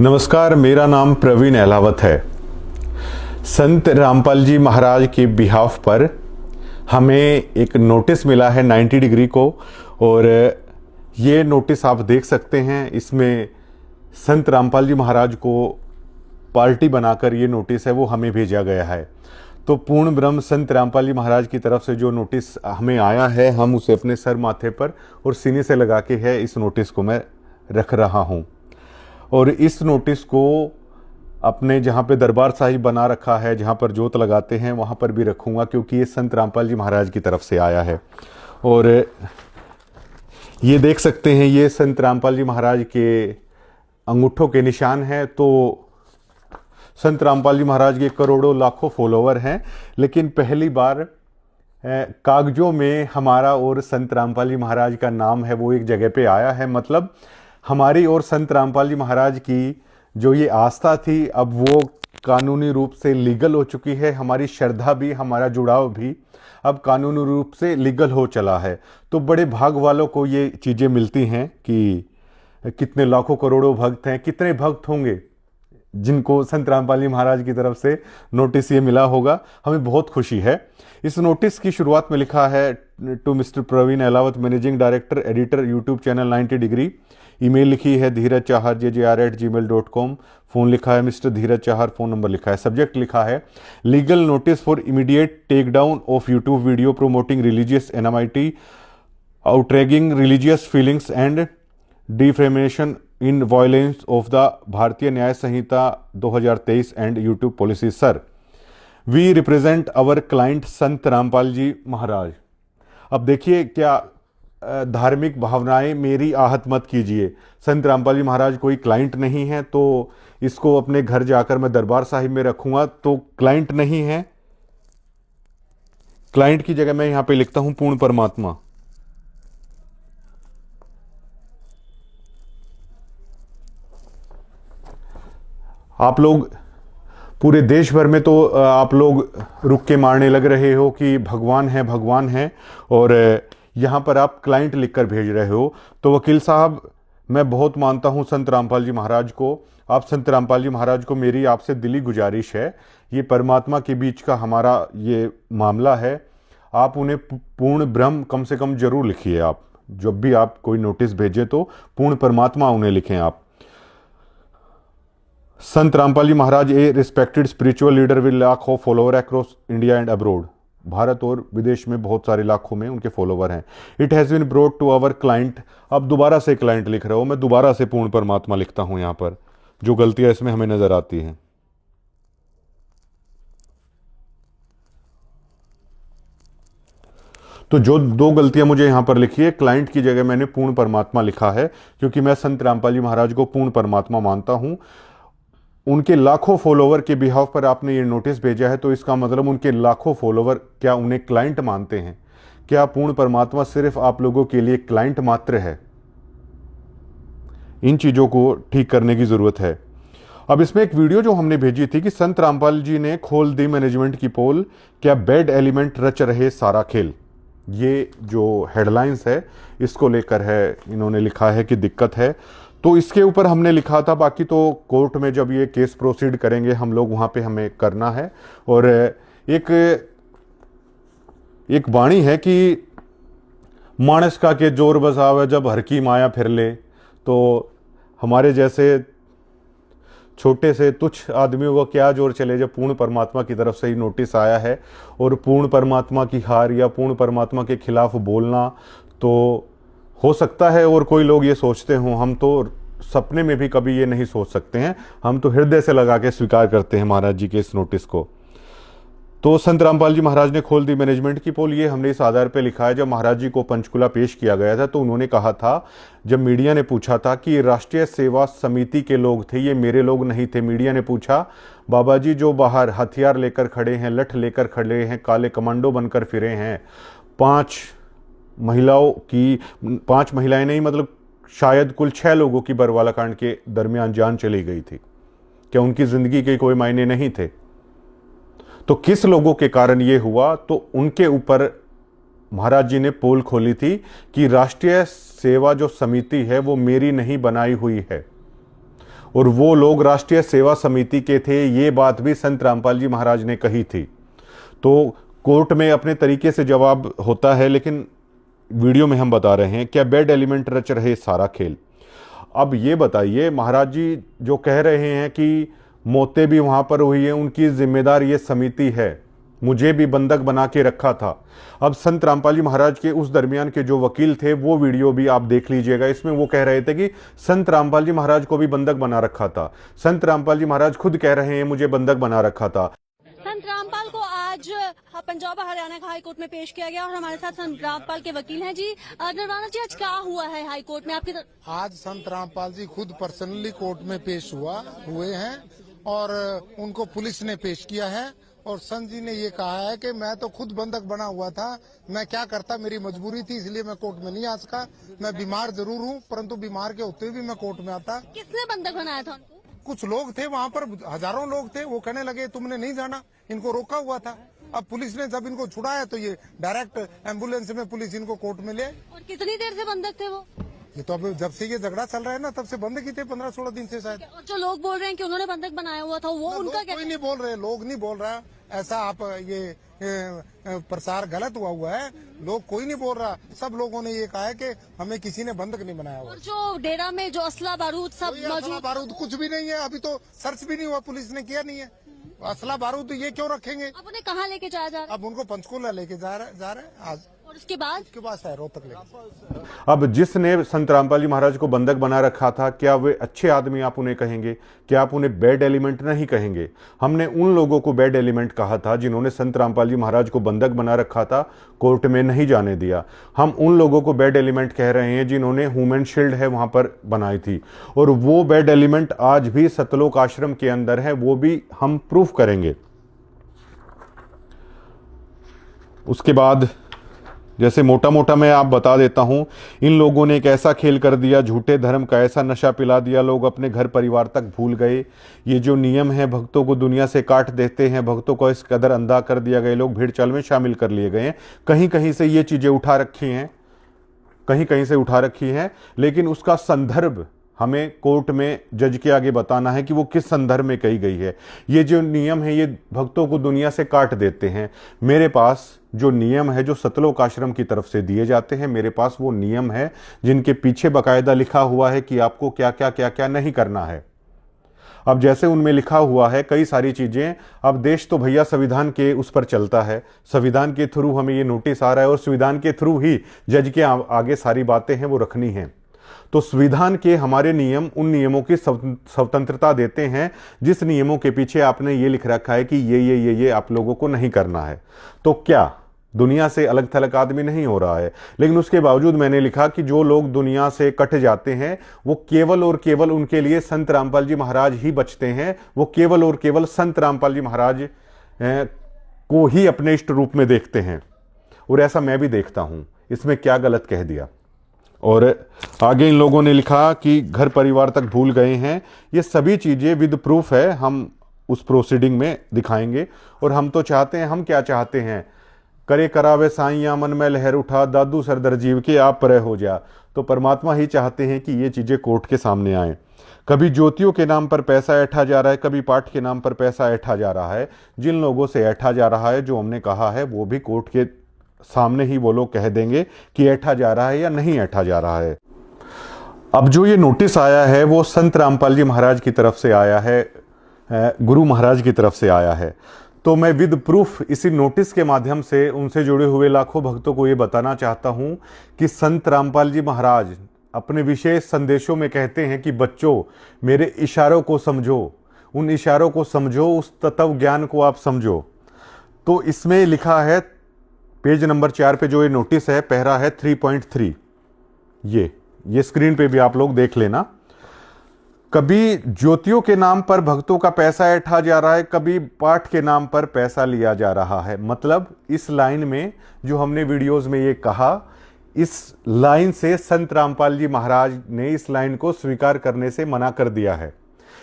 नमस्कार, मेरा नाम प्रवीण अहलावत है। संत रामपाल जी महाराज के बिहाफ पर हमें एक नोटिस मिला है 90 डिग्री को, और ये नोटिस आप देख सकते हैं। इसमें संत रामपाल जी महाराज को पार्टी बनाकर ये नोटिस है वो हमें भेजा गया है। तो पूर्ण ब्रह्म संत रामपाल जी महाराज की तरफ से जो नोटिस हमें आया है, हम उसे अपने सर माथे पर और सीने से लगा के है इस नोटिस को मैं रख रहा हूँ। और इस नोटिस को अपने जहाँ पे दरबार साहिब बना रखा है, जहाँ पर जोत लगाते हैं, वहाँ पर भी रखूँगा, क्योंकि ये संत रामपाल जी महाराज की तरफ से आया है। और ये देख सकते हैं, ये संत रामपाल जी महाराज के अंगूठों के निशान हैं। तो संत रामपाल जी महाराज के करोड़ों लाखों फॉलोवर हैं, लेकिन पहली बार कागजों में हमारा और संत रामपाल जी महाराज का नाम है वो एक जगह पे आया है। मतलब हमारी और संत रामपाल जी महाराज की जो ये आस्था थी, अब वो कानूनी रूप से लीगल हो चुकी है। हमारी श्रद्धा भी, हमारा जुड़ाव भी अब कानूनी रूप से लीगल हो चला है। तो बड़े भाग वालों को ये चीज़ें मिलती हैं कि कितने लाखों करोड़ों भक्त हैं, कितने भक्त होंगे जिनको संत रामपाल जी महाराज की तरफ से नोटिस ये मिला होगा। हमें बहुत खुशी है। इस नोटिस की शुरुआत में लिखा है, to mister Praveen Ahlawat, managing director, editor, YouTube channel 90 degree. Email लिखी है धीरज चाहर jjr@gmail.com। फ़ोन लिखा है mister Dheeraj Chahar. Phone number लिखा है। सब्जेक्ट लिखा है legal notice for immediate take down of YouTube video promoting religious enmity, outraging religious feelings and defamation in violence of the Bharatiya Nyaya Sanhita 2023 and YouTube policy. Sir, we represent our client Sant Rampal ji महाराज। अब देखिए, क्या धार्मिक भावनाएं मेरी आहत मत कीजिए। संत रामपाल जी महाराज कोई क्लाइंट नहीं है, तो इसको अपने घर जाकर मैं दरबार साहिब में रखूंगा तो क्लाइंट नहीं है। क्लाइंट की जगह मैं यहां पे लिखता हूं पूर्ण परमात्मा। आप लोग पूरे देश भर में तो आप लोग रुक के मारने लग रहे हो कि भगवान है भगवान है, और यहाँ पर आप क्लाइंट लिखकर भेज रहे हो। तो वकील साहब, मैं बहुत मानता हूँ संत रामपाल जी महाराज को। आप संत रामपाल जी महाराज को मेरी आपसे दिली गुजारिश है, ये परमात्मा के बीच का हमारा ये मामला है। आप उन्हें पूर्ण ब्रह्म कम से कम जरूर लिखिए। आप जब भी आप कोई नोटिस भेजें तो पूर्ण परमात्मा उन्हें लिखें आप। Sant Rampal ji Maharaj a respected spiritual leader with lakh of follower across India and abroad. Bharat और विदेश में बहुत सारे लाखों में उनके फॉलोवर हैं। It has been brought to our client. अब दोबारा से क्लाइंट लिख रहे हो, मैं दोबारा से पूर्ण परमात्मा लिखता हूं यहां पर, जो गलतियां इसमें हमें नजर आती हैं। तो जो दो गलतियां मुझे यहां पर लिखी है, क्लाइंट की जगह मैंने पूर्ण परमात्मा लिखा है, क्योंकि मैं संत रामपाल जी महाराज को पूर्ण परमात्मा मानता हूं। उनके लाखों फॉलोवर के बिहाफ पर आपने ये नोटिस भेजा है, तो इसका मतलब उनके लाखों फॉलोवर क्या उन्हें क्लाइंट मानते हैं? क्या पूर्ण परमात्मा सिर्फ आप लोगों के लिए क्लाइंट मात्र है? इन चीज़ों को ठीक करने की ज़रूरत है। अब इसमें एक वीडियो जो हमने भेजी थी कि संत रामपाल जी ने खोल दी मैनेजमेंट की पोल, क्या बैड एलिमेंट रच रहे सारा खेल। ये जो हेडलाइंस है इसको लेकर है, इन्होंने लिखा है कि दिक्कत है। तो इसके ऊपर हमने लिखा था, बाकी तो कोर्ट में जब ये केस प्रोसीड करेंगे हम लोग, वहाँ पे हमें करना है। और एक वाणी है कि मानस का के जोर बसावे जब हर की माया फिर ले। तो हमारे जैसे छोटे से तुच्छ आदमियों को क्या जोर चले जब पूर्ण परमात्मा की तरफ से ही नोटिस आया है। और पूर्ण परमात्मा की हार या पूर्ण परमात्मा के खिलाफ बोलना तो हो सकता है, और कोई लोग ये सोचते हों, हम तो सपने में भी कभी ये नहीं सोच सकते हैं। हम तो हृदय से लगा के स्वीकार करते हैं महाराज जी के इस नोटिस को। तो संत रामपाल जी महाराज ने खोल दी मैनेजमेंट की पोल, ये हमने इस आधार पे लिखा है। जब महाराज जी को पंचकुला पेश किया गया था तो उन्होंने कहा था, जब मीडिया ने पूछा था कि राष्ट्रीय सेवा समिति के लोग थे, ये मेरे लोग नहीं थे। मीडिया ने पूछा, बाबा जी जो बाहर हथियार लेकर खड़े हैं, लठ लेकर खड़े हैं, काले कमांडो बनकर फिरे हैं, 5 महिलाएं नहीं, मतलब शायद कुल 6 लोगों की बरवाला कांड के दरमियान जान चली गई थी। क्या उनकी जिंदगी के कोई मायने नहीं थे? तो किस लोगों के कारण ये हुआ? तो उनके ऊपर महाराज जी ने पोल खोली थी कि राष्ट्रीय सेवा जो समिति है वो मेरी नहीं बनाई हुई है। और वो लोग राष्ट्रीय सेवा समिति के थे। ये बात भी संत रामपाल जी महाराज ने कही थी। तो कोर्ट में अपने तरीके से जवाब होता है, लेकिन वीडियो में हम बता रहे हैं क्या बैड एलिमेंट रच रहे सारा खेल। अब ये बताइए, महाराज जी जो कह रहे हैं कि मौतें भी वहां पर हुई है, उनकी जिम्मेदार ये समिति है, मुझे भी बंधक बना के रखा था। अब संत रामपाल जी महाराज के उस दरमियान के जो वकील थे वो वीडियो भी आप देख लीजिएगा। इसमें वो कह रहे थे कि संत रामपाल जी महाराज को भी बंधक बना रखा था। संत रामपाल जी महाराज खुद कह रहे हैं मुझे बंधक बना रखा था। संत रामपाल को आज पंजाब और हरियाणा का हाई कोर्ट में पेश किया गया और हमारे साथ संत रामपाल के वकील हैं जी। निर्वाणा जी, आज क्या हुआ है हाई कोर्ट में आपकी आज संत रामपाल जी खुद पर्सनली कोर्ट में पेश हुए हैं और उनको पुलिस ने पेश किया है। और संत जी ने ये कहा है कि मैं तो खुद बंधक बना हुआ था, मैं क्या करता, मेरी मजबूरी थी इसलिए मैं कोर्ट में नहीं आ सका। मैं बीमार जरूर हूँ, परंतु बीमार के होते हुए भी मैं कोर्ट में आता। किसने बंधक बनाया था उनको? कुछ लोग थे वहाँ पर, हजारों लोग थे, वो कहने लगे तुमने नहीं जाना, इनको रोका हुआ था। अब पुलिस ने जब इनको छुड़ाया तो ये डायरेक्ट एम्बुलेंस में पुलिस इनको कोर्ट में ले। और कितनी देर से बंधक थे वो? ये तो अब जब से ये झगड़ा चल रहा है ना, तब से बंद की थे, 15-16 दिन से शायद। और जो लोग बोल रहे हैं कि उन्होंने बंधक बनाया हुआ था, वो उनका क्या? कोई नहीं बोल रहे, लोग नहीं बोल रहा ऐसा। आप ये प्रसार गलत हुआ है, लोग कोई नहीं बोल रहा। सब लोगों ने ये कहा है कि हमें किसी ने बंधक नहीं बनाया हुआ। और जो डेरा में जो असला बारूद सब मौजूद, बारूद कुछ भी नहीं है, अभी तो सर्च भी नहीं हुआ, पुलिस ने किया नहीं है। असला बारूद ये क्यों रखेंगे? अब उन्हें कहाँ लेके जाया जा रहा है? अब उनको पंचकूला लेके जा रहे हैं आज। और उसके बाद शायद रोहतक लेके। अब जिसने संत रामपाल जी महाराज को बंधक बना रखा था, क्या वे अच्छे आदमी आप उन्हें कहेंगे? क्या आप उन्हें बैड एलिमेंट नहीं कहेंगे? हमने उन लोगों को बैड एलिमेंट कहा था जिन्होंने संत रामपाल जी महाराज को बंधक बना रखा था, कोर्ट में नहीं जाने दिया। हम उन लोगों को बैड एलिमेंट कह रहे हैं जिन्होंने ह्यूमन शील्ड है वहां पर बनाई थी, और वो बैड एलिमेंट आज भी सतलोक आश्रम के अंदर है, वो भी हम प्रूफ करेंगे। उसके बाद जैसे मोटा मोटा मैं आप बता देता हूं, इन लोगों ने एक ऐसा खेल कर दिया, झूठे धर्म का ऐसा नशा पिला दिया, लोग अपने घर परिवार तक भूल गए। ये जो नियम है, भक्तों को दुनिया से काट देते हैं, भक्तों को इस कदर अंधा कर दिया गया, लोग भीड़ चाल में शामिल कर लिए गए हैं। कहीं कहीं से ये चीजें उठा रखी हैं, कहीं कहीं से उठा रखी हैं, लेकिन उसका संदर्भ हमें कोर्ट में जज के आगे बताना है कि वो किस संदर्भ में कही गई है। ये जो नियम है, ये भक्तों को दुनिया से काट देते हैं। मेरे पास जो नियम है, जो सतलोक आश्रम की तरफ से दिए जाते हैं, मेरे पास वो नियम है जिनके पीछे बाकायदा लिखा हुआ है कि आपको क्या क्या क्या क्या नहीं करना है। अब जैसे उनमें लिखा हुआ है कई सारी चीजें, अब देश तो भैया संविधान के उस पर चलता है, संविधान के थ्रू हमें ये नोटिस आ रहा है और संविधान के थ्रू ही जज के आगे सारी बातें हैं वो रखनी हैं। तो संविधान के हमारे नियम उन नियमों की स्वतंत्रता देते हैं जिस नियमों के पीछे आपने ये लिख रखा है कि ये आप लोगों को नहीं करना है। तो क्या दुनिया से अलग थलग आदमी नहीं हो रहा है? लेकिन उसके बावजूद मैंने लिखा कि जो लोग दुनिया से कट जाते हैं वो केवल और केवल उनके लिए संत रामपाल जी महाराज ही बचते हैं। वो केवल और केवल संत रामपाल जी महाराज को ही अपने इष्ट रूप में देखते हैं, और ऐसा मैं भी देखता हूं। इसमें क्या गलत कह दिया? और आगे इन लोगों ने लिखा कि घर परिवार तक भूल गए हैं। ये सभी चीज़ें विद प्रूफ है, हम उस प्रोसीडिंग में दिखाएंगे। और हम तो चाहते हैं, हम क्या चाहते हैं, करे करावे साईं मन में लहर उठा, दादू सरदर जीव के आप परे हो जा। तो परमात्मा ही चाहते हैं कि ये चीज़ें कोर्ट के सामने आएँ। कभी ज्योतियों के नाम पर पैसा ऐठा जा रहा है, कभी पाठ के नाम पर पैसा ऐठा जा रहा है। जिन लोगों से ऐठा जा रहा है, जो हमने कहा है, वो भी कोर्ट के सामने ही वो लोग कह देंगे कि ऐठा जा रहा है या नहीं ऐठा जा रहा है। अब जो ये नोटिस आया है वो संत रामपाल जी महाराज की तरफ से आया है, गुरु महाराज की तरफ से आया है। तो मैं विद प्रूफ इसी नोटिस के माध्यम से उनसे जुड़े हुए लाखों भक्तों को ये बताना चाहता हूं कि संत रामपाल जी महाराज अपने विशेष संदेशों में कहते हैं कि बच्चों, मेरे इशारों को समझो, उन इशारों को समझो, उस तत्व ज्ञान को आप समझो। तो इसमें लिखा है पेज नंबर 4 पे जो ये नोटिस है, पहरा है 3.3। ये स्क्रीन पे भी आप लोग देख लेना। कभी ज्योतियों के नाम पर भक्तों का पैसा ऐठा जा रहा है, कभी पाठ के नाम पर पैसा लिया जा रहा है। मतलब इस लाइन में जो हमने वीडियोस में ये कहा, इस लाइन से संत रामपाल जी महाराज ने इस लाइन को स्वीकार करने से मना कर दिया है।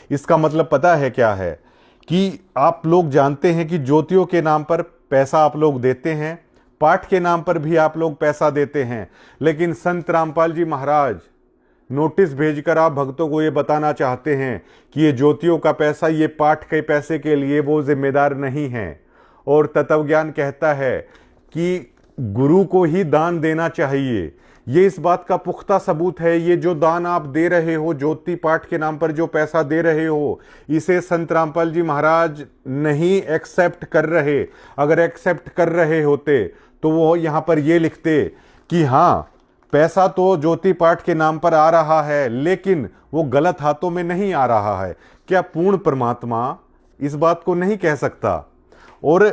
इसका मतलब पता है क्या है कि आप लोग जानते हैं कि ज्योतियों के नाम पर पैसा आप लोग देते हैं, पाठ के नाम पर भी आप लोग पैसा देते हैं, लेकिन संत रामपाल जी महाराज नोटिस भेजकर आप भक्तों को ये बताना चाहते हैं कि ये ज्योतियों का पैसा, ये पाठ के पैसे के लिए वो जिम्मेदार नहीं है। और तत्वज्ञान कहता है कि गुरु को ही दान देना चाहिए। ये इस बात का पुख्ता सबूत है। ये जो दान आप दे रहे हो, ज्योति पाठ के नाम पर जो पैसा दे रहे हो, इसे संत रामपाल जी महाराज नहीं एक्सेप्ट कर रहे। अगर एक्सेप्ट कर रहे होते तो वो यहां पर ये लिखते कि हाँ, पैसा तो ज्योति पाठ के नाम पर आ रहा है, लेकिन वो गलत हाथों में नहीं आ रहा है। क्या पूर्ण परमात्मा इस बात को नहीं कह सकता? और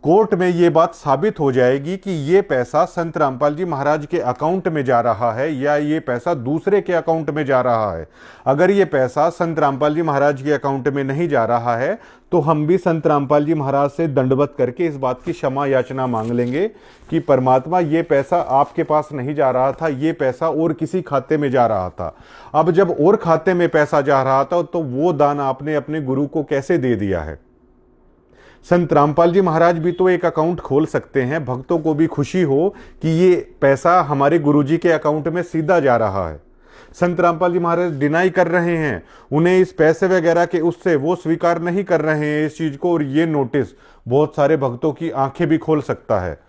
कोर्ट में ये बात साबित हो जाएगी कि ये पैसा संत रामपाल जी महाराज के अकाउंट में जा रहा है या ये पैसा दूसरे के अकाउंट में जा रहा है। अगर ये पैसा संत रामपाल जी महाराज के अकाउंट में नहीं जा रहा है तो हम भी संत रामपाल जी महाराज से दंडवत करके इस बात की क्षमा याचना मांग लेंगे कि परमात्मा, ये पैसा आपके पास नहीं जा रहा था, ये पैसा और किसी खाते में जा रहा था। अब जब और खाते में पैसा जा रहा था तो वो दान आपने अपने गुरु को कैसे दे दिया है? संत रामपाल जी महाराज भी तो एक अकाउंट खोल सकते हैं, भक्तों को भी खुशी हो कि ये पैसा हमारे गुरुजी के अकाउंट में सीधा जा रहा है। संत रामपाल जी महाराज डिनाई कर रहे हैं, उन्हें इस पैसे वगैरह के उससे वो स्वीकार नहीं कर रहे हैं इस चीज को। और ये नोटिस बहुत सारे भक्तों की आंखें भी खोल सकता है।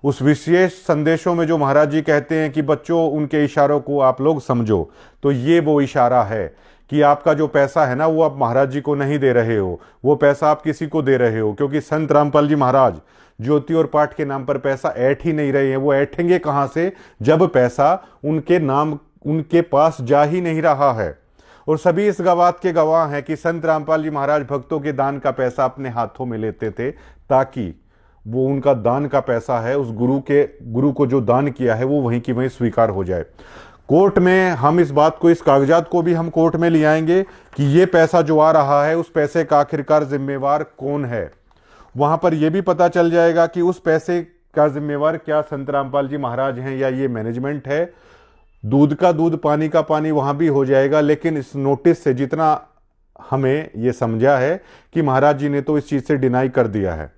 उस विशेष संदेशों में जो महाराज जी कहते हैं कि बच्चों, उनके इशारों को आप लोग समझो, तो ये वो इशारा है कि आपका जो पैसा है ना, वो आप महाराज जी को नहीं दे रहे हो, वो पैसा आप किसी को दे रहे हो। क्योंकि संत रामपाल जी महाराज ज्योति और पाठ के नाम पर पैसा ऐठ ही नहीं रहे हैं। वो ऐठेंगे कहां से, जब पैसा उनके नाम उनके पास जा ही नहीं रहा है। और सभी इस बात के गवाह हैं कि संत रामपाल जी महाराज भक्तों के दान का पैसा अपने हाथों में लेते थे, ताकि वो उनका दान का पैसा है, उस गुरु को जो दान किया है वो वहीं की वहीं स्वीकार हो जाए। कोर्ट में हम इस बात को, इस कागजात को भी हम कोर्ट में ले आएंगे कि ये पैसा जो आ रहा है, उस पैसे का आखिरकार जिम्मेवार कौन है। वहां पर यह भी पता चल जाएगा कि उस पैसे का जिम्मेवार क्या संत रामपाल जी महाराज हैं या ये मैनेजमेंट है। दूध का दूध, पानी का पानी वहां भी हो जाएगा। लेकिन इस नोटिस से जितना हमें ये समझा है कि महाराज जी ने तो इस चीज से डिनाई कर दिया है।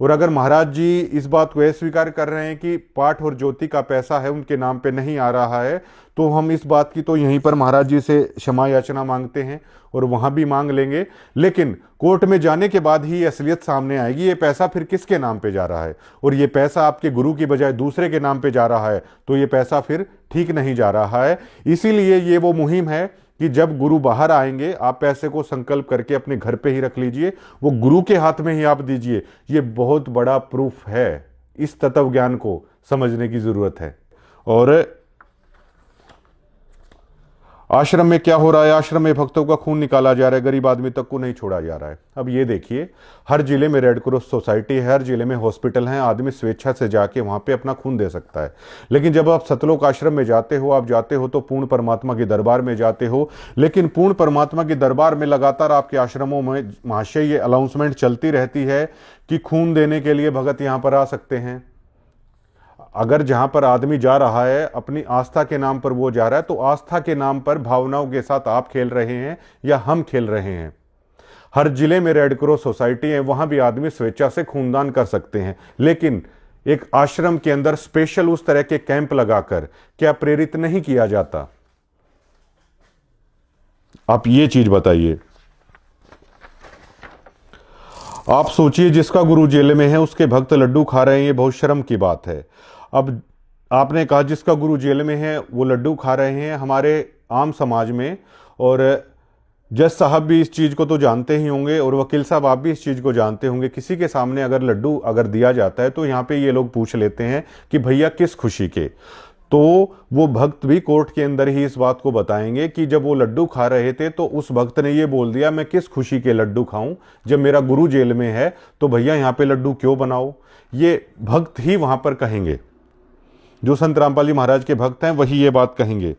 और अगर महाराज जी इस बात को स्वीकार कर रहे हैं कि पाठ और ज्योति का पैसा है उनके नाम पे नहीं आ रहा है, तो हम इस बात की तो यहीं पर महाराज जी से क्षमा याचना मांगते हैं और वहां भी मांग लेंगे। लेकिन कोर्ट में जाने के बाद ही असलियत सामने आएगी, ये पैसा फिर किसके नाम पे जा रहा है। और ये पैसा आपके गुरु की बजाय दूसरे के नाम पे जा रहा है, तो ये पैसा फिर ठीक नहीं जा रहा है। इसीलिए ये वो मुहिम है कि जब गुरु बाहर आएंगे, आप पैसे को संकल्प करके अपने घर पे ही रख लीजिए, वो गुरु के हाथ में ही आप दीजिए। ये बहुत बड़ा प्रूफ है। इस तत्व ज्ञान को समझने की जरूरत है। और आश्रम में क्या हो रहा है? आश्रम में भक्तों का खून निकाला जा रहा है, गरीब आदमी तक को नहीं छोड़ा जा रहा है। अब ये देखिए, हर जिले में रेड क्रॉस सोसाइटी है, हर जिले में हॉस्पिटल है, आदमी स्वेच्छा से जाके वहां पे अपना खून दे सकता है। लेकिन जब आप सतलोक आश्रम में जाते हो, आप जाते हो तो पूर्ण परमात्मा के दरबार में जाते हो। लेकिन पूर्ण परमात्मा के दरबार में लगातार आपके आश्रमों में महाशय ये अनाउंसमेंट चलती रहती है कि खून देने के लिए भगत यहां पर आ सकते हैं। अगर जहां पर आदमी जा रहा है अपनी आस्था के नाम पर वो जा रहा है, तो आस्था के नाम पर भावनाओं के साथ आप खेल रहे हैं या हम खेल रहे हैं। हर जिले में रेड क्रॉस सोसाइटी है, वहां भी आदमी स्वेच्छा से खूनदान कर सकते हैं। लेकिन एक आश्रम के अंदर स्पेशल उस तरह के कैंप लगाकर क्या प्रेरित नहीं किया जाता? आप ये चीज बताइए। आप सोचिए, जिसका गुरु जेल में है उसके भक्त लड्डू खा रहे हैं, ये बहुत शर्म की बात है। अब आपने कहा जिसका गुरु जेल में है वो लड्डू खा रहे हैं हमारे आम समाज में, और जज साहब भी इस चीज़ को तो जानते ही होंगे और वकील साहब आप भी इस चीज़ को जानते होंगे। किसी के सामने अगर लड्डू अगर दिया जाता है तो यहाँ पे ये लोग पूछ लेते हैं कि भैया किस खुशी के। तो वो भक्त भी कोर्ट के अंदर ही इस बात को बताएंगे कि जब वो लड्डू खा रहे थे तो उस भक्त ने ये बोल दिया, मैं किस खुशी के लड्डू खाऊं, जब मेरा गुरु जेल में है तो भैया यहाँ पे लड्डू क्यों बनाओ। ये भक्त ही वहां पर कहेंगे, जो संत रामपाल जी महाराज के भक्त हैं वही ये बात कहेंगे।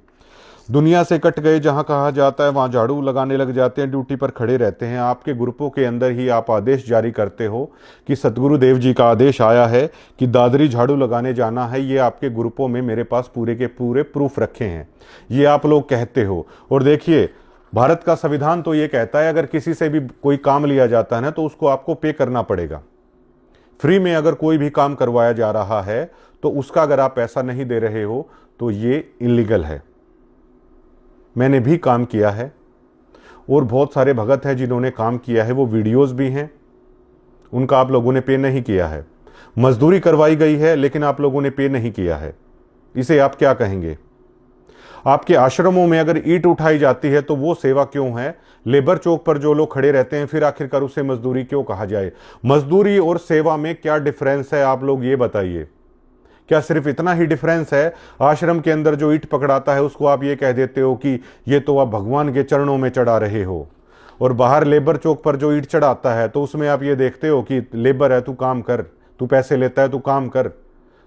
दुनिया से कट गए जहां कहा जाता है वहां झाड़ू लगाने लग जाते हैं, ड्यूटी पर खड़े रहते हैं। आपके ग्रुपों के अंदर ही आप आदेश जारी करते हो कि सतगुरु देव जी का आदेश आया है कि दादरी झाड़ू लगाने जाना है। ये आपके ग्रुपों में मेरे पास पूरे के पूरे प्रूफ रखे हैं, ये आप लोग कहते हो। और देखिए, भारत का संविधान तो ये कहता है अगर किसी से भी कोई काम लिया जाता है ना तो उसको आपको पे करना पड़ेगा। फ्री में अगर कोई भी काम करवाया जा रहा है तो उसका अगर आप पैसा नहीं दे रहे हो तो ये इलीगल है। मैंने भी काम किया है और बहुत सारे भगत हैं जिन्होंने काम किया है, वो वीडियोस भी हैं, उनका आप लोगों ने पे नहीं किया है। मजदूरी करवाई गई है लेकिन आप लोगों ने पे नहीं किया है, इसे आप क्या कहेंगे? आपके आश्रमों में अगर ईंट उठाई जाती है तो वो सेवा क्यों है? लेबर चौक पर जो लोग खड़े रहते हैं फिर आखिरकार उसे मजदूरी क्यों कहा जाए? मजदूरी और सेवा में क्या डिफरेंस है, आप लोग ये बताइए। क्या सिर्फ इतना ही डिफरेंस है? आश्रम के अंदर जो ईंट पकड़ाता है उसको आप ये कह देते हो कि ये तो आप भगवान के चरणों में चढ़ा रहे हो, और बाहर लेबर चौक पर जो ईंट चढ़ाता है तो उसमें आप ये देखते हो कि लेबर है, तू काम कर, तू पैसे लेता है, तू काम कर,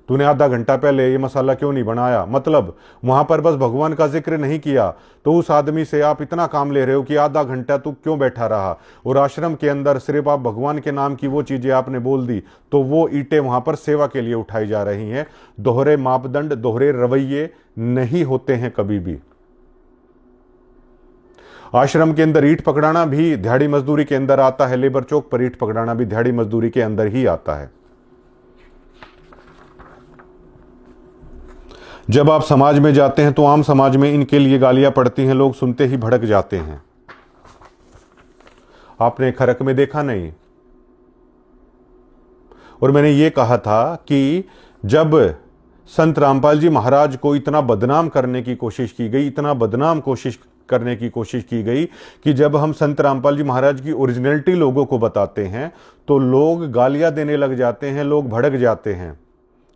तूने आधा घंटा पहले ये मसाला क्यों नहीं बनाया? मतलब वहां पर बस भगवान का जिक्र नहीं किया तो उस आदमी से आप इतना काम ले रहे हो कि आधा घंटा तू क्यों बैठा रहा, और आश्रम के अंदर सिर्फ आप भगवान के नाम की वो चीजें आपने बोल दी तो वो ईंटें वहां पर सेवा के लिए उठाई जा रही हैं। दोहरे मापदंड, दोहरे रवैये नहीं होते हैं कभी भी। आश्रम के अंदर ईंट पकड़ाना भी दिहाड़ी मजदूरी के अंदर आता है, लेबर चौक पर ईंट पकड़ाना भी दिहाड़ी मजदूरी के अंदर ही आता है। जब आप समाज में जाते हैं तो आम समाज में इनके लिए गालियां पड़ती हैं, लोग सुनते ही भड़क जाते हैं। आपने खरक में देखा नहीं? और मैंने ये कहा था कि जब संत रामपाल जी महाराज को इतना बदनाम करने की कोशिश की गई, इतना बदनाम करने की कोशिश की गई कि जब हम संत रामपाल जी महाराज की ओरिजिनलिटी लोगों को बताते हैं तो लोग गालियां देने लग जाते हैं, लोग भड़क जाते हैं।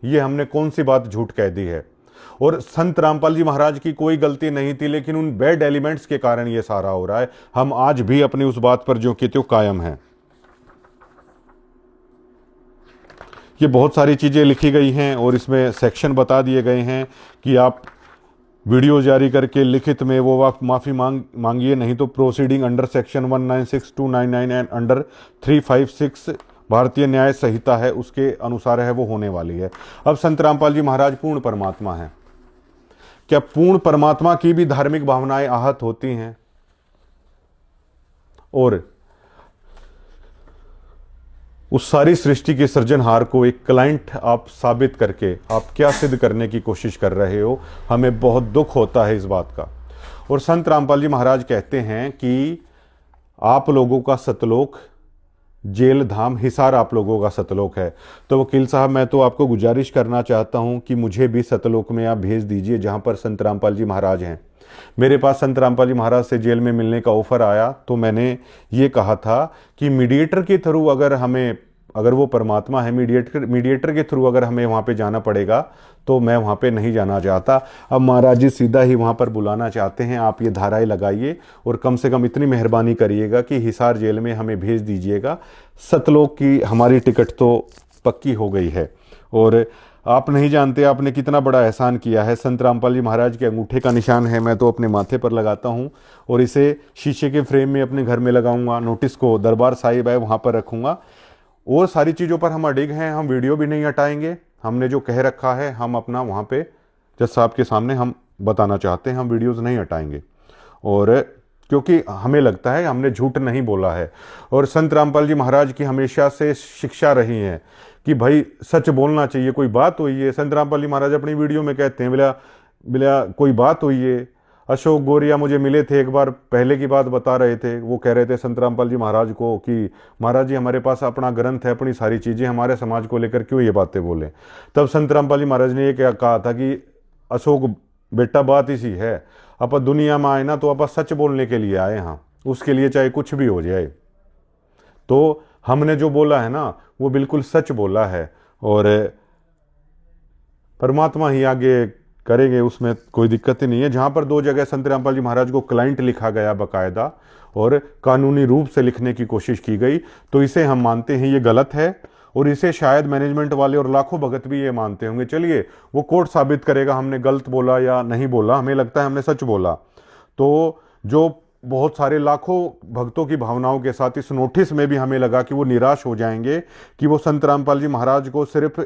ये हमने कौन सी बात झूठ कह दी है? और संत रामपाल जी महाराज की कोई गलती नहीं थी, लेकिन उन बैड एलिमेंट्स के कारण ये सारा हो रहा है। हम आज भी अपनी उस बात पर जो कि त्यों कायम है। ये बहुत सारी चीजें लिखी गई हैं और इसमें सेक्शन बता दिए गए हैं कि आप वीडियो जारी करके लिखित में वो माफी मांगिए, नहीं तो proceeding under section 196(299) and under 356 भारतीय न्याय संहिता है उसके अनुसार है वो होने वाली है। अब संत रामपाल जी महाराज पूर्ण परमात्मा हैं। क्या पूर्ण परमात्मा की भी धार्मिक भावनाएं आहत होती हैं? और उस सारी सृष्टि के सृजनहार को एक क्लाइंट आप साबित करके आप क्या सिद्ध करने की कोशिश कर रहे हो? हमें बहुत दुख होता है इस बात का। और संत रामपाल जी महाराज कहते हैं कि आप लोगों का सतलोक जेल धाम, हिसार आप लोगों का सतलोक है। तो वकील साहब, मैं तो आपको गुजारिश करना चाहता हूं कि मुझे भी सतलोक में आप भेज दीजिए जहां पर संत रामपाल जी महाराज हैं। मेरे पास संत रामपाल जी महाराज से जेल में मिलने का ऑफर आया तो मैंने ये कहा था कि मीडिएटर के थ्रू अगर वो परमात्मा है, मीडिएटर के थ्रू अगर हमें वहाँ पे जाना पड़ेगा तो मैं वहाँ पे नहीं जाना चाहता। अब महाराज जी सीधा ही वहाँ पर बुलाना चाहते हैं। आप ये धाराएं लगाइए और कम से कम इतनी मेहरबानी करिएगा कि हिसार जेल में हमें भेज दीजिएगा। सतलोक की हमारी टिकट तो पक्की हो गई है। और आप नहीं जानते आपने कितना बड़ा एहसान किया है। संत रामपाल जी महाराज के अंगूठे का निशान है, मैं तो अपने माथे पर लगाता हूँ और इसे शीशे के फ्रेम में अपने घर में लगाऊंगा। नोटिस को दरबार साहिब है वहाँ पर रखूँगा। और सारी चीज़ों पर हम अडिग हैं, हम वीडियो भी नहीं हटाएंगे। हमने जो कह रखा है हम अपना वहाँ पे जज साहब के सामने हम बताना चाहते हैं, हम वीडियोज़ नहीं हटाएंगे। और क्योंकि हमें लगता है हमने झूठ नहीं बोला है। और संत रामपाल जी महाराज की हमेशा से शिक्षा रही है कि भाई सच बोलना चाहिए। कोई बात हुई है, संत रामपाल जी महाराज अपनी वीडियो में कहते हैं बिला कोई बात हुई है। अशोक गोरिया मुझे मिले थे एक बार, पहले की बात बता रहे थे। वो कह रहे थे संत रामपाल जी महाराज को कि महाराज जी हमारे पास अपना ग्रंथ है, अपनी सारी चीज़ें, हमारे समाज को लेकर क्यों ये बातें बोले। तब संत रामपाल जी महाराज ने ये क्या कहा था कि अशोक बेटा बात इसी है, आप दुनिया में आए ना तो आप सच बोलने के लिए आए, हाँ उसके लिए चाहे कुछ भी हो जाए। तो हमने जो बोला है ना वो बिल्कुल सच बोला है और परमात्मा ही आगे करेंगे, उसमें कोई दिक्कत ही नहीं है। जहाँ पर 2 जगह संत रामपाल जी महाराज को क्लाइंट लिखा गया बाकायदा और कानूनी रूप से लिखने की कोशिश की गई, तो इसे हम मानते हैं ये गलत है। और इसे शायद मैनेजमेंट वाले और लाखों भगत भी ये मानते होंगे। चलिए वो कोर्ट साबित करेगा हमने गलत बोला या नहीं बोला, हमें लगता है हमने सच बोला। तो जो बहुत सारे लाखों भक्तों की भावनाओं के साथ इस नोटिस में भी हमें लगा कि वो निराश हो जाएंगे कि वो संत रामपाल जी महाराज को सिर्फ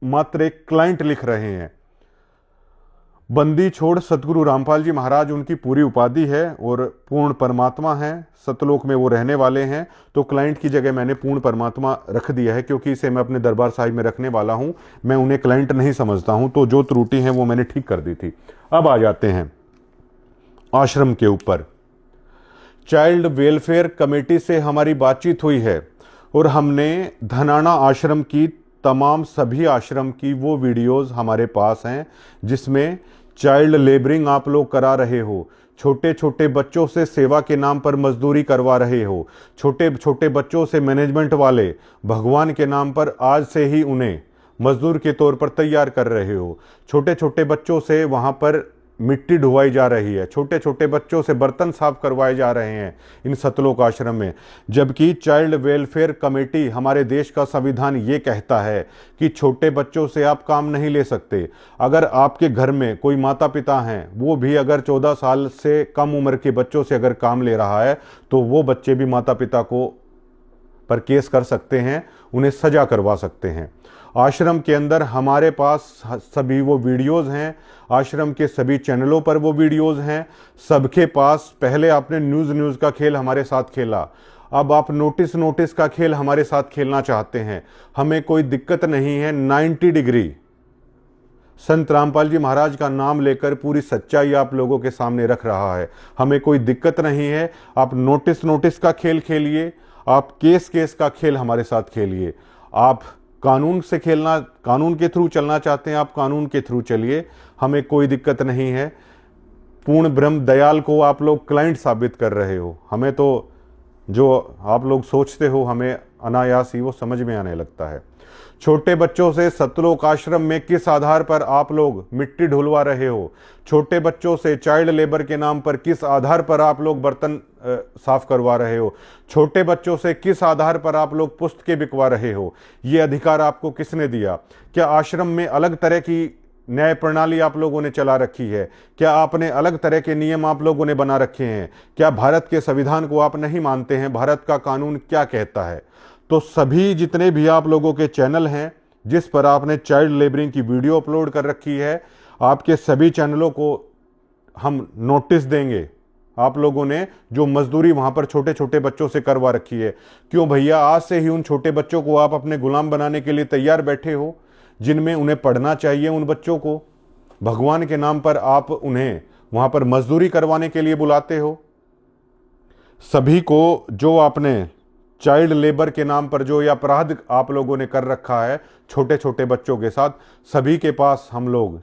मात्र एक क्लाइंट लिख रहे हैं। बंदी छोड़ सतगुरु रामपाल जी महाराज उनकी पूरी उपाधि है और पूर्ण परमात्मा है, सतलोक में वो रहने वाले हैं। तो क्लाइंट की जगह मैंने पूर्ण परमात्मा रख दिया है क्योंकि इसे मैं अपने दरबार साहिब में रखने वाला हूं। मैं उन्हें क्लाइंट नहीं समझता हूं, तो जो त्रुटि है वो मैंने ठीक कर दी थी। अब आ जाते हैं आश्रम के ऊपर। चाइल्ड वेलफेयर कमेटी से हमारी बातचीत हुई है और हमने धनाना आश्रम की तमाम सभी आश्रम की वो वीडियोस हमारे पास हैं जिसमें चाइल्ड लेबरिंग आप लोग करा रहे हो, छोटे छोटे बच्चों से सेवा के नाम पर मजदूरी करवा रहे हो, छोटे छोटे बच्चों से मैनेजमेंट वाले भगवान के नाम पर आज से ही उन्हें मजदूर के तौर पर तैयार कर रहे हो, छोटे छोटे बच्चों से वहाँ पर मिट्टी ढुवाई जा रही है, छोटे छोटे बच्चों से बर्तन साफ करवाए जा रहे हैं इन सतलोक आश्रम में। जबकि चाइल्ड वेलफेयर कमेटी, हमारे देश का संविधान ये कहता है कि छोटे बच्चों से आप काम नहीं ले सकते। अगर आपके घर में कोई माता पिता हैं, वो भी अगर 14 साल से कम उम्र के बच्चों से अगर काम ले रहा है तो वो बच्चे भी माता पिता को पर केस कर सकते हैं, उन्हें सजा करवा सकते हैं। आश्रम के अंदर हमारे पास सभी वो वीडियोस हैं, आश्रम के सभी चैनलों पर वो वीडियोस हैं, सबके पास। पहले आपने न्यूज़ का खेल हमारे साथ खेला, अब आप नोटिस का खेल हमारे साथ खेलना चाहते हैं। हमें कोई दिक्कत नहीं है। 90 डिग्री संत रामपाल जी महाराज का नाम लेकर पूरी सच्चाई आप लोगों के सामने रख रहा है। हमें कोई दिक्कत नहीं है। आप नोटिस का खेल खेलिए, आप केस का खेल हमारे साथ खेलिए। आप कानून से खेलना, कानून के थ्रू चलना चाहते हैं, आप कानून के थ्रू चलिए, हमें कोई दिक्कत नहीं है। पूर्ण ब्रह्म दयाल को आप लोग क्लाइंट साबित कर रहे हो। हमें तो जो आप लोग सोचते हो हमें अनायास ही वो समझ में आने लगता है। छोटे बच्चों से सतलोक आश्रम में किस आधार पर आप लोग मिट्टी ढुलवा रहे हो? छोटे बच्चों से चाइल्ड लेबर के नाम पर किस आधार पर आप लोग बर्तन साफ करवा रहे हो? छोटे बच्चों से किस आधार पर आप लोग पुस्तकें बिकवा रहे हो? ये अधिकार आपको किसने दिया? क्या आश्रम में अलग तरह की न्याय प्रणाली आप लोगों ने चला रखी है? क्या आपने अलग तरह के नियम आप लोगों ने बना रखे हैं? क्या भारत के संविधान को आप नहीं मानते हैं? भारत का कानून क्या कहता है? तो सभी जितने भी आप लोगों के चैनल हैं जिस पर आपने चाइल्ड लेबरिंग की वीडियो अपलोड कर रखी है, आपके सभी चैनलों को हम नोटिस देंगे। आप लोगों ने जो मजदूरी वहां पर छोटे छोटे बच्चों से करवा रखी है, क्यों भैया आज से ही उन छोटे बच्चों को आप अपने गुलाम बनाने के लिए तैयार बैठे हो? जिनमें उन्हें पढ़ना चाहिए, उन बच्चों को भगवान के नाम पर आप उन्हें वहां पर मजदूरी करवाने के लिए बुलाते हो। सभी को जो आपने चाइल्ड लेबर के नाम पर जो ये अपराध आप लोगों ने कर रखा है छोटे छोटे बच्चों के साथ, सभी के पास हम लोग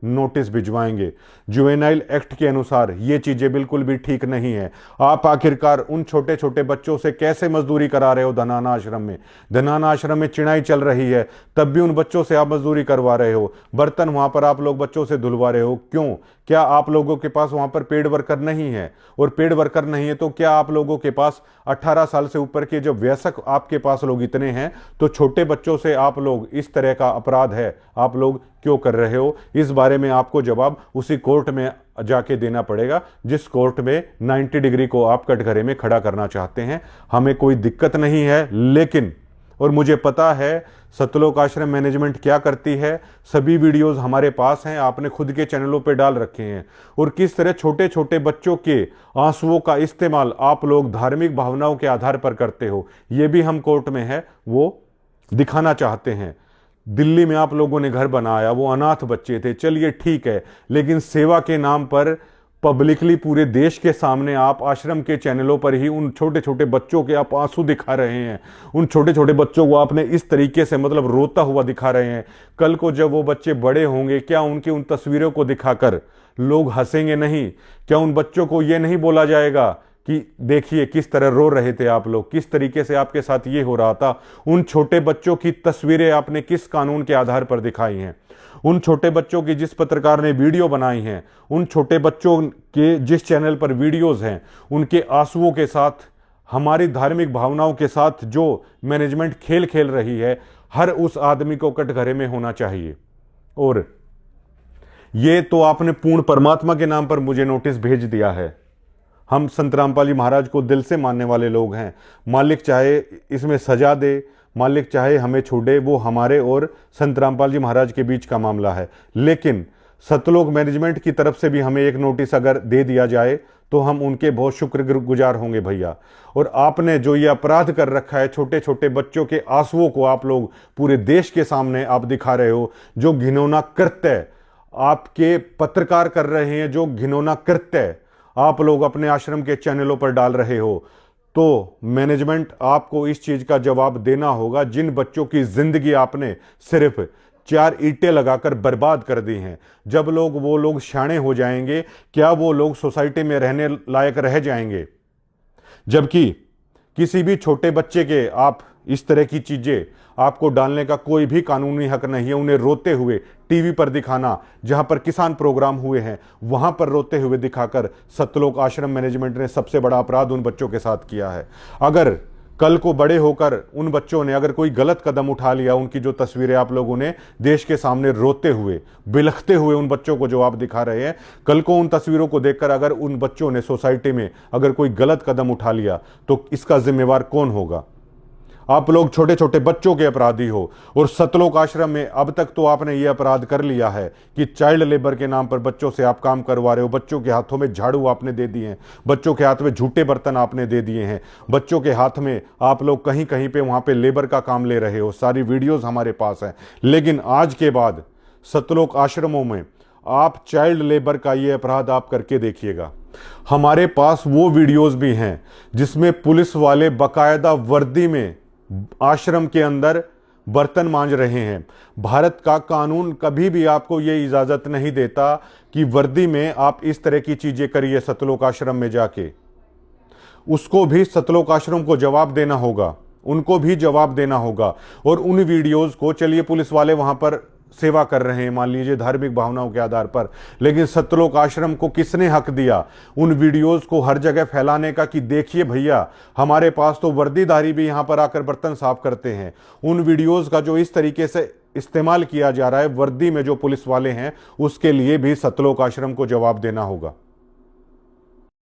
नोटिस भिजवाएंगे। जुवेनाइल एक्ट के अनुसार ये चीजें बिल्कुल भी ठीक नहीं है। आप आखिरकार उन छोटे छोटे बच्चों से कैसे मजदूरी करा रहे हो? धनाना आश्रम में, धनाना आश्रम में चिनाई चल रही है, तब भी उन बच्चों से आप मजदूरी करवा रहे हो। बर्तन वहां पर आप लोग बच्चों से धुलवा रहे हो, क्यों? क्या आप लोगों के पास वहां पर पेड वर्कर नहीं है? और पेड वर्कर नहीं है तो क्या आप लोगों के पास 18 साल से ऊपर के जो वयस्क आपके पास लोग इतने हैं, तो छोटे बच्चों से आप लोग इस तरह का अपराध है आप लोग क्यों कर रहे हो? इस बारे में आपको जवाब उसी कोर्ट में जाके देना पड़ेगा जिस कोर्ट में 90 डिग्री को आप कटघरे में खड़ा करना चाहते हैं। हमें कोई दिक्कत नहीं है, लेकिन और मुझे पता है सतलोक आश्रम मैनेजमेंट क्या करती है। सभी वीडियोस हमारे पास हैं, आपने खुद के चैनलों पे डाल रखे हैं। और किस तरह छोटे छोटे बच्चों के आंसुओं का इस्तेमाल आप लोग धार्मिक भावनाओं के आधार पर करते हो, ये भी हम कोर्ट में है वो दिखाना चाहते हैं। दिल्ली में आप लोगों ने घर बनाया, वो अनाथ बच्चे थे, चलिए ठीक है, लेकिन सेवा के नाम पर पब्लिकली पूरे देश के सामने आप आश्रम के चैनलों पर ही उन छोटे छोटे बच्चों के आप आंसू दिखा रहे हैं। उन छोटे छोटे बच्चों को आपने इस तरीके से मतलब रोता हुआ दिखा रहे हैं। कल को जब वो बच्चे बड़े होंगे, क्या उनकी उन तस्वीरों को दिखाकर लोग हंसेंगे नहीं? क्या उन बच्चों को ये नहीं बोला जाएगा कि देखिए किस तरह रो रहे थे आप लोग, किस तरीके से आपके साथ ये हो रहा था? उन छोटे बच्चों की तस्वीरें आपने किस कानून के आधार पर दिखाई हैं? उन छोटे बच्चों की जिस पत्रकार ने वीडियो बनाई हैं, उन छोटे बच्चों के जिस चैनल पर वीडियोस हैं, उनके आंसुओं के साथ, हमारी धार्मिक भावनाओं के साथ जो मैनेजमेंट खेल खेल रही है, हर उस आदमी को कटघरे में होना चाहिए। और ये तो आपने पूर्ण परमात्मा के नाम पर मुझे नोटिस भेज दिया है। हम संत रामपाल जी महाराज को दिल से मानने वाले लोग हैं। मालिक चाहे इसमें सजा दे, मालिक चाहे हमें छोड़े, वो हमारे और संत रामपाल जी महाराज के बीच का मामला है। लेकिन सतलोक मैनेजमेंट की तरफ से भी हमें एक नोटिस अगर दे दिया जाए तो हम उनके बहुत शुक्रगुजार होंगे भैया। और आपने जो ये अपराध कर रखा है, छोटे छोटे बच्चों के आंसुओं को आप लोग पूरे देश के सामने आप दिखा रहे हो, जो घिनौना कृत्य आपके पत्रकार कर रहे हैं, जो घिनौना कृत्य आप लोग अपने आश्रम के चैनलों पर डाल रहे हो, तो मैनेजमेंट आपको इस चीज का जवाब देना होगा। जिन बच्चों की जिंदगी आपने सिर्फ 4 ईंटें लगाकर बर्बाद कर दी हैं, जब वो लोग शाणे हो जाएंगे, क्या वो लोग सोसाइटी में रहने लायक रह जाएंगे? जबकि किसी भी छोटे बच्चे के आप इस तरह की चीजें आपको डालने का कोई भी कानूनी हक नहीं है। उन्हें रोते हुए टीवी पर दिखाना, जहां पर किसान प्रोग्राम हुए हैं वहां पर रोते हुए दिखाकर सतलोक आश्रम मैनेजमेंट ने सबसे बड़ा अपराध उन बच्चों के साथ किया है। अगर कल को बड़े होकर उन बच्चों ने अगर कोई गलत कदम उठा लिया, उनकी जो तस्वीरें आप लोगों ने देश के सामने रोते हुए बिलखते हुए उन बच्चों को जो आप दिखा रहे हैं, कल को उन तस्वीरों को देखकर अगर उन बच्चों ने सोसाइटी में अगर कोई गलत कदम उठा लिया तो इसका जिम्मेवार कौन होगा? आप लोग छोटे छोटे बच्चों के अपराधी हो। और सतलोक आश्रम में अब तक तो आपने ये अपराध कर लिया है कि चाइल्ड लेबर के नाम पर बच्चों से आप काम करवा रहे हो। बच्चों के हाथों में झाड़ू आपने दे दिए हैं, बच्चों के हाथ में झूठे बर्तन आपने दे दिए हैं, बच्चों के हाथ में आप लोग कहीं कहीं पे वहां पे लेबर का काम ले रहे हो। सारी वीडियोस हमारे पास हैं। लेकिन आज के बाद सतलोक आश्रमों में आप चाइल्ड लेबर का ये अपराध आप करके देखिएगा। हमारे पास वो वीडियोस भी हैं जिसमें पुलिस वाले बाकायदा वर्दी में आश्रम के अंदर बर्तन मांज रहे हैं। भारत का कानून कभी भी आपको यह इजाजत नहीं देता कि वर्दी में आप इस तरह की चीजें करिए। सतलोक आश्रम में जाके उसको भी सतलोक आश्रम को जवाब देना होगा, उनको भी जवाब देना होगा। और उन वीडियोस को, चलिए पुलिस वाले वहां पर सेवा कर रहे हैं मान लीजिए धार्मिक भावनाओं के आधार पर, लेकिन सतलोक आश्रम को किसने हक दिया उन वीडियोस को हर जगह फैलाने का कि देखिए भैया हमारे पास तो वर्दीधारी भी यहां पर आकर बर्तन साफ करते हैं। उन वीडियोस का जो इस तरीके से इस्तेमाल किया जा रहा है वर्दी में जो पुलिस वाले हैं, उसके लिए भी सतलोक आश्रम को जवाब देना होगा।